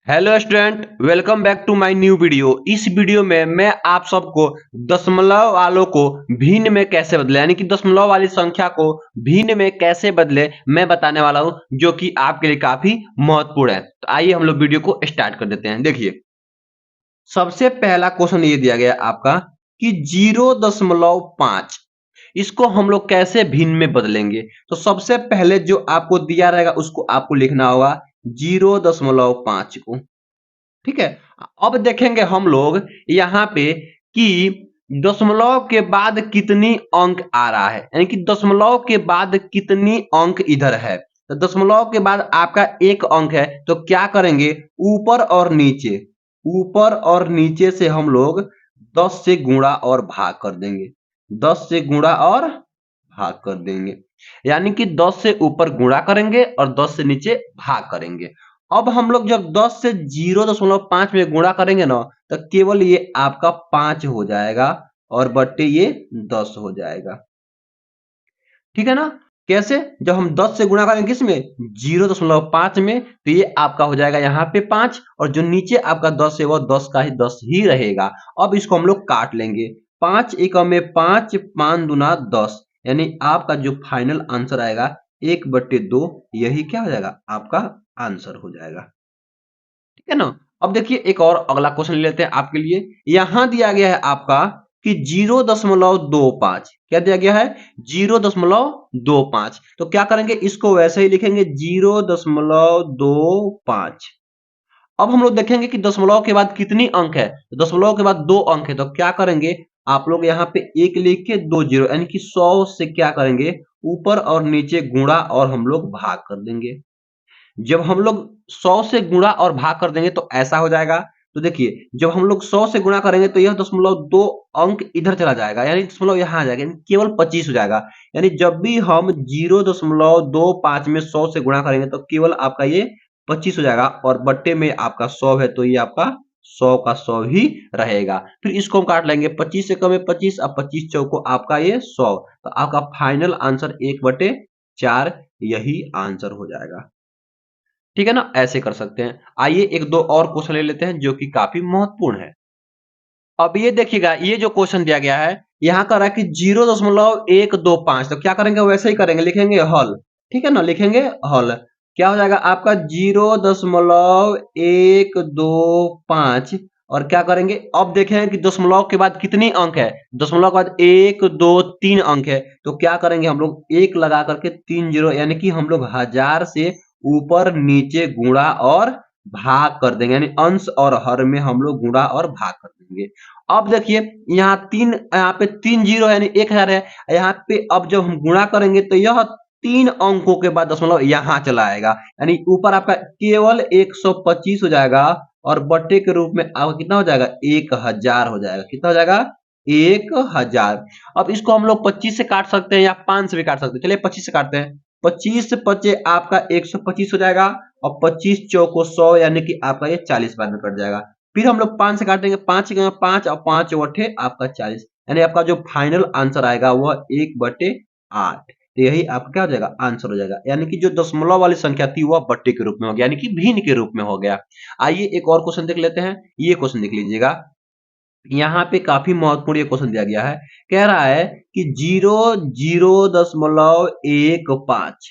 Hello student, welcome back to my new video. इस वीडियो में मैं आप सबको दशमलव वालों को भिन्न में कैसे बदले, यानी कि दशमलव वाली संख्या को भिन्न में कैसे बदले मैं बताने वाला हूं, जो कि आपके लिए काफी महत्वपूर्ण है। तो आइए हम लोग वीडियो को स्टार्ट कर देते हैं। देखिए, सबसे पहला क्वेश्चन ये दिया गया आपका कि 0.5 इसको हम लोग कैसे भिन्न में बदलेंगे। तो सबसे पहले जो आपको दिया रहेगा उसको आपको लिखना होगा 0.5 को। ठीक है। अब देखेंगे हम लोग यहाँ पे कि दशमलव के बाद कितनी अंक आ रहा है, यानी कि दशमलव के बाद कितनी अंक इधर है। तो दशमलव के बाद आपका एक अंक है, तो क्या करेंगे, ऊपर और नीचे से हम लोग 10 से गुणा और भाग कर देंगे। 10 से गुणा और भाग कर देंगे, यानी कि 10 से ऊपर गुणा करेंगे और 10 से नीचे भाग करेंगे। अब हम लोग जब 10 से 0.5 में गुणा करेंगे ना, तो केवल ये आपका 5 हो जाएगा और बट्टे ये 10 हो जाएगा। ठीक है ना। कैसे, जब हम 10 से गुणा करेंगे किसमें, 0.5 में, तो ये आपका हो जाएगा यहाँ पे 5 और जो नीचे आपका 10 है वो 10 का ही 10 ही रहेगा। अब इसको हम लोग काट लेंगे। 5 एकम में 5, 5 दूना 10, यानी आपका जो फाइनल आंसर आएगा 1/2, यही क्या हो जाएगा, आपका आंसर हो जाएगा। ठीक है ना। अब देखिए एक और अगला क्वेश्चन ले लेते हैं आपके लिए। यहां दिया गया है आपका कि 0.25, क्या दिया गया है, 0.25। तो क्या करेंगे, इसको वैसे ही लिखेंगे 0.25। अब हम लोग देखेंगे कि दशमलव के बाद कितनी अंक है। तो दशमलव के बाद 2 अंक है, तो क्या करेंगे, आप लोग यहाँ पे 1 लिख के 2 जीरो, यानी कि 100 से क्या करेंगे, ऊपर और नीचे गुणा और हम लोग भाग कर देंगे। जब हम लोग 100 से गुणा और भाग कर देंगे तो ऐसा हो जाएगा। तो देखिए, जब हम लोग 100 से गुणा करेंगे तो यह 0.2 अंक इधर चला जाएगा, यानी दशमलव यहाँ आ जाएगा, यानी केवल 25 हो जाएगा। यानी जब भी हम 0.25 में 100 से गुणा करेंगे तो केवल आपका ये 25 हो जाएगा और बट्टे में आपका 100 है, तो ये आपका 100 का 100 ही रहेगा। फिर इसको हम काट लेंगे, 25 से कम है 25, अब 25 चौको आपका ये 100, तो आपका फाइनल आंसर 1/4 यही आंसर हो जाएगा। ठीक है ना, ऐसे कर सकते हैं। आइए एक दो और क्वेश्चन ले लेते हैं जो कि काफी महत्वपूर्ण है। अब ये देखिएगा, ये जो क्वेश्चन दिया गया है, यहाँ कर रहा है कि 0.125, तो क्या करेंगे, वैसे ही करेंगे, लिखेंगे हल। ठीक है ना, लिखेंगे हल। क्या हो जाएगा आपका 0.125 और क्या करेंगे, अब देखें कि दशमलव के बाद कितनी अंक है। दशमलव के बाद 1 2 3 अंक है, तो क्या करेंगे, हम लोग 1 लगा करके 3 जीरो, यानी कि हम लोग 1000 से ऊपर नीचे गुणा और भाग कर देंगे, यानी अंश और हर में हम लोग गुणा और भाग कर देंगे। अब देखिए, यहाँ पे 3 जीरो है, यानी 1000 है। यहाँ पे अब जब हम गुणा करेंगे तो यह 3 अंकों के बाद दशमलव यहाँ चला आएगा, यानी ऊपर आपका केवल 125 हो जाएगा और बट्टे के रूप में आपका कितना हो जाएगा, 1000 हो जाएगा। कितना हो जाएगा, 1000। अब इसको हम लोग 25 से काट सकते हैं या 5 से भी काट सकते हैं। चलिए 25 से काटते हैं। 25 से 25 आपका 125 हो जाएगा और 25 चौको 100, यानी कि आपका ये 40 बार में कट जाएगा। फिर हम लोग 5 से काटेंगे, 5 का 5 और 5 बटे आपका 40, यानी आपका जो फाइनल आंसर आएगा वह 1/8। तो यही आपका क्या हो जाएगा, आंसर हो जाएगा। यानी कि जो दशमलव वाली संख्या थी वह बट्टे के रूप में हो गया, यानी कि भिन्न के रूप में हो गया। आइए एक और क्वेश्चन देख लेते हैं। ये क्वेश्चन देख लीजिएगा, यहाँ पे काफी महत्वपूर्ण ये क्वेश्चन दिया गया है। कह रहा है कि 0.015,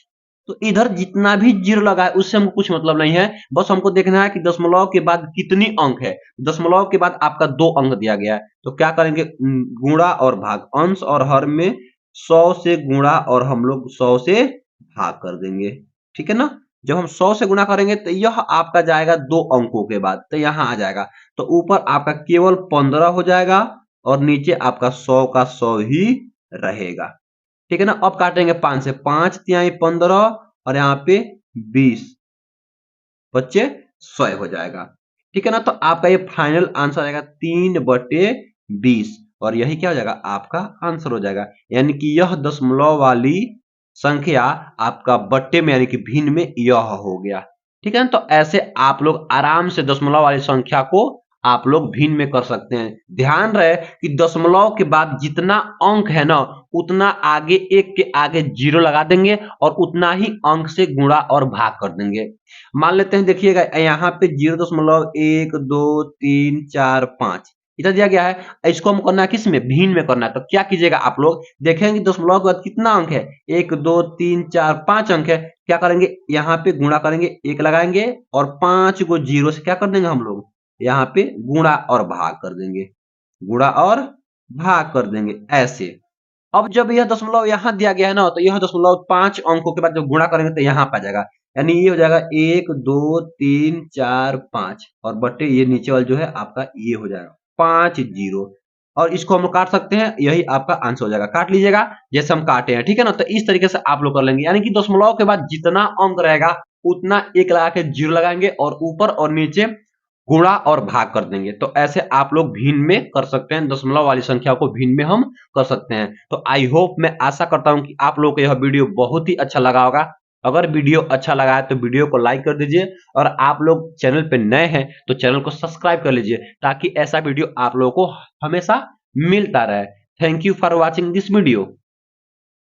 तो इधर जितना भी जीरो लगा है उससे हमको कुछ मतलब नहीं है, बस हमको देखना है कि दशमलव के बाद कितनी अंक है। दशमलव के बाद आपका 2 अंक दिया गया है, तो क्या करेंगे, गुणा और भाग, अंश और हर में 100 से गुणा और हम लोग 100 से भाग कर देंगे। ठीक है ना। जब हम 100 से गुणा करेंगे तो यह आपका जाएगा 2 अंकों के बाद, तो यहाँ आ जाएगा। तो ऊपर आपका केवल 15 हो जाएगा और नीचे आपका 100 का 100 ही रहेगा। ठीक है ना। अब काटेंगे 5 से, 5 तिहाई 15 और यहाँ पे 20 बच्चे 100 हो जाएगा। ठीक है ना। तो आपका ये फाइनल आंसर आएगा 3/20 और यही क्या हो जाएगा, आपका आंसर हो जाएगा। यानी कि यह दशमलव वाली संख्या आपका बट्टे में यानी कि भिन्न में यह हो गया। ठीक है ना। तो ऐसे आप लोग आराम से दशमलव वाली संख्या को आप लोग भिन्न में कर सकते हैं। ध्यान रहे कि दशमलव के बाद जितना अंक है ना, उतना आगे एक के आगे जीरो लगा देंगे और उतना ही अंक से गुणा और भाग कर देंगे। मान लेते हैं, देखिएगा यहाँ पे 0.1 2 3 4 5 इधर दिया गया है। इसको हम करना है किस में, भिन्न में करना है। तो क्या कीजिएगा, आप लोग देखेंगे दशमलव के बाद कितना अंक है, 1 2 3 4 5 अंक है। क्या करेंगे, यहाँ पे गुणा करेंगे, एक लगाएंगे और 5 को जीरो से क्या कर देंगे हम लोग, यहाँ पे गुणा और भाग कर देंगे, गुणा और भाग कर देंगे ऐसे। अब जब यह दशमलव यहाँ दिया गया है ना, तो यह दशमलव 5 अंकों के बाद जब गुणा करेंगे तो यहाँ पे आ जाएगा, यानी ये हो जाएगा 1 2 3 4 5 और बटे ये नीचे वाला जो है आपका ये हो जाएगा 5 जीरो। और इसको हम लोग काट सकते हैं, यही आपका आंसर हो जाएगा। काट लीजिएगा जैसे हम काटे हैं, ठीक है ना। तो इस तरीके से आप लोग कर लेंगे, यानी कि दशमलव के बाद जितना अंक रहेगा उतना एक लगा के जीरो लगाएंगे और ऊपर और नीचे गुणा और भाग कर देंगे। तो ऐसे आप लोग भिन्न में कर सकते हैं, दशमलव वाली संख्या को भिन्न में हम कर सकते हैं। तो आई होप, मैं आशा करता हूं कि आप लोगों को यह वीडियो बहुत ही अच्छा लगा होगा। अगर वीडियो अच्छा लगा है तो वीडियो को लाइक कर दीजिए और आप लोग चैनल पे नए हैं तो चैनल को सब्सक्राइब कर लीजिए, ताकि ऐसा वीडियो आप लोगों को हमेशा मिलता रहे। Thank you for watching this video.